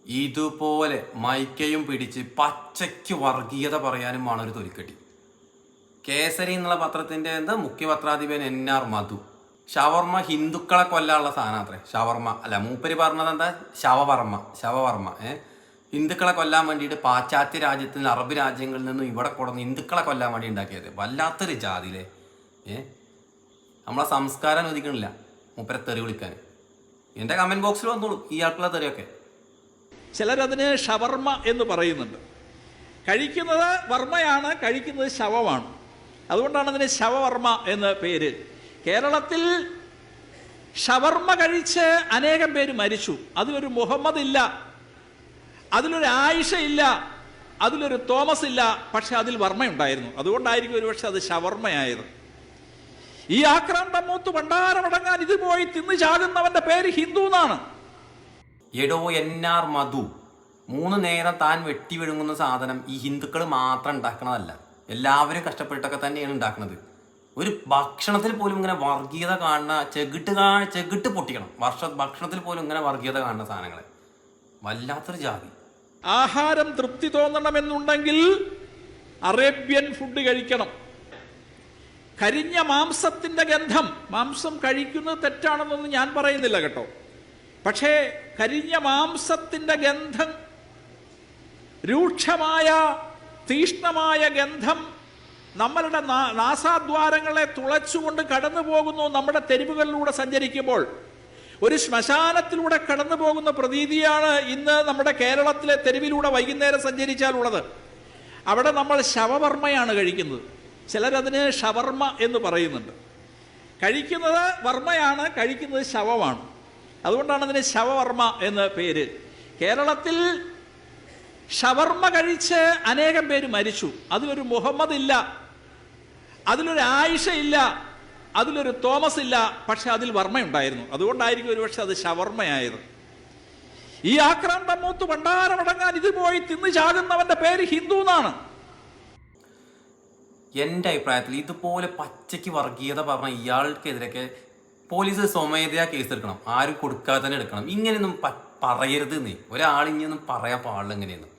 ഇതുപോലെ മൈക്കയും പിടിച്ച് പച്ചയ്ക്ക് വർഗീയത പറയാനുമാണ് ഒരു തൊലിക്കെട്ടി. കേസരി എന്നുള്ള പത്രത്തിന്റെ മുഖ്യപത്രാധിപൻ NR മധു. ഷവർമ്മ ഹിന്ദുക്കളെ കൊല്ലാനുള്ള സാധനം അത്രേ. ഷവർമ്മ അല്ല, മൂപ്പര് പറഞ്ഞത് എന്താ, ശവവർമ്മ. ഹിന്ദുക്കളെ കൊല്ലാൻ വേണ്ടിയിട്ട് പാശ്ചാത്യ രാജ്യത്തിൽ നിന്ന്, അറബ് രാജ്യങ്ങളിൽ നിന്നും ഇവിടെ കൊടുന്ന് ഹിന്ദുക്കളെ കൊല്ലാൻ വേണ്ടി ഉണ്ടാക്കിയത്. വല്ലാത്തൊരു ജാതിയിലെ നമ്മളെ സംസ്കാരം അനുവദിക്കണില്ല മൂപ്പരെ തെറി വിളിക്കാൻ. എൻ്റെ കമന്റ് ബോക്സിൽ വന്നോളൂ ഇയാൾക്കുള്ള തെറിയൊക്കെ. ചിലരതിന് ഷവർമ്മ എന്ന് പറയുന്നുണ്ട്. കഴിക്കുന്നത് വർമ്മയാണ്, കഴിക്കുന്നത് ശവമാണ്. അതുകൊണ്ടാണ് അതിന് ശവവർമ്മ എന്ന പേര്. കേരളത്തിൽ ഷവർമ്മ കഴിച്ച് അനേകം പേര് മരിച്ചു. അതിലൊരു മുഹമ്മദ് ഇല്ല, അതിലൊരു ആയിഷ ഇല്ല, അതിലൊരു തോമസ് ഇല്ല, പക്ഷെ അതിൽ വർമ്മയുണ്ടായിരുന്നു. അതുകൊണ്ടായിരിക്കും ഒരുപക്ഷെ അത് ഷവർമ്മയായത്. ഈ ആക്രാന്തം മൂത്ത് ഭണ്ഡാരമടങ്ങാൻ ഇത് പോയി തിന്നു ചാകുന്നവന്റെ പേര് ഹിന്ദു എന്നാണ്. എടോ NR മധു, 3 നേരം താൻ വെട്ടി വിഴുങ്ങുന്ന സാധനം ഈ ഹിന്ദുക്കൾ മാത്രം ഉണ്ടാക്കണതല്ല, എല്ലാവരും കഷ്ടപ്പെട്ടൊക്കെ തന്നെയാണ് ഉണ്ടാക്കുന്നത്. ഒരു ഭക്ഷണത്തിൽ പോലും ഇങ്ങനെ വർഗീയത കാണുന്ന ചെകിട്ട് പൊട്ടിക്കണം. ഭക്ഷണത്തിൽ പോലും ഇങ്ങനെ വർഗീയത കാണുന്ന സാധനങ്ങളെ വല്ലാത്തൊരു ജാതി. ആഹാരം തൃപ്തി തോന്നണമെന്നുണ്ടെങ്കിൽ അറേബ്യൻ ഫുഡ് കഴിക്കണം. കരിഞ്ഞ മാംസത്തിന്റെ ഗന്ധം, മാംസം കഴിക്കുന്നത് തെറ്റാണെന്നൊന്നും ഞാൻ പറയുന്നില്ല കേട്ടോ, പക്ഷേ കരിഞ്ഞ മാംസത്തിന്റെ ഗന്ധം, രൂക്ഷമായ തീഷ്ണമായ ഗന്ധം നമ്മളുടെ നാസാദ്വാരങ്ങളെ തുളച്ചുകൊണ്ട് കടന്നു പോകുന്നു. നമ്മുടെ തെരുവുകളിലൂടെ സഞ്ചരിക്കുമ്പോൾ ഒരു ശ്മശാനത്തിലൂടെ കടന്നു പോകുന്ന പ്രതീതിയാണ് ഇന്ന് നമ്മുടെ കേരളത്തിലെ തെരുവിലൂടെ വൈകുന്നേരം സഞ്ചരിച്ചാലുള്ളത്. അവിടെ നമ്മൾ ശവവർമ്മയാണ് കഴിക്കുന്നത്. ചിലരതിന് ഷവർമ്മ എന്ന് പറയുന്നുണ്ട്. കഴിക്കുന്നത് വർമ്മയാണ്, കഴിക്കുന്നത് ശവമാണ്. അതുകൊണ്ടാണ് അതിന് ശവവർമ്മ എന്ന പേര്. കേരളത്തിൽ ഷവർമ്മ കഴിച്ച് അനേകം പേര് മരിച്ചു. അതിലൊരു മുഹമ്മദ് ഇല്ല, അതിലൊരു ആയിഷ ഇല്ല, അതിലൊരു തോമസ് ഇല്ല, പക്ഷെ അതിൽ വർമ്മയുണ്ടായിരുന്നു. അതുകൊണ്ടായിരിക്കും ഒരുപക്ഷെ അത് ഷവർമ്മയായത്. ഈ ആക്രാന്തം മൂത്ത് ഭണ്ഡാരമടങ്ങാൻ ഇത് പോയി തിന്നു ചാകുന്നവന്റെ പേര് ഹിന്ദു എന്നാണ്. എൻ്റെ അഭിപ്രായത്തിൽ ഇതുപോലെ പച്ചയ്ക്ക് വർഗീയത പറഞ്ഞ ഇയാൾക്കെതിരൊക്കെ പോലീസ് സ്വമേധയാ കേസെടുക്കണം. ആരും കൊടുക്കാതെ തന്നെ എടുക്കണം. ഇങ്ങനെയൊന്നും പറയരുത്. ഒരാളിങ്ങനെയൊന്നും പറയാൻ പാടില്ല. എങ്ങനെയൊന്നും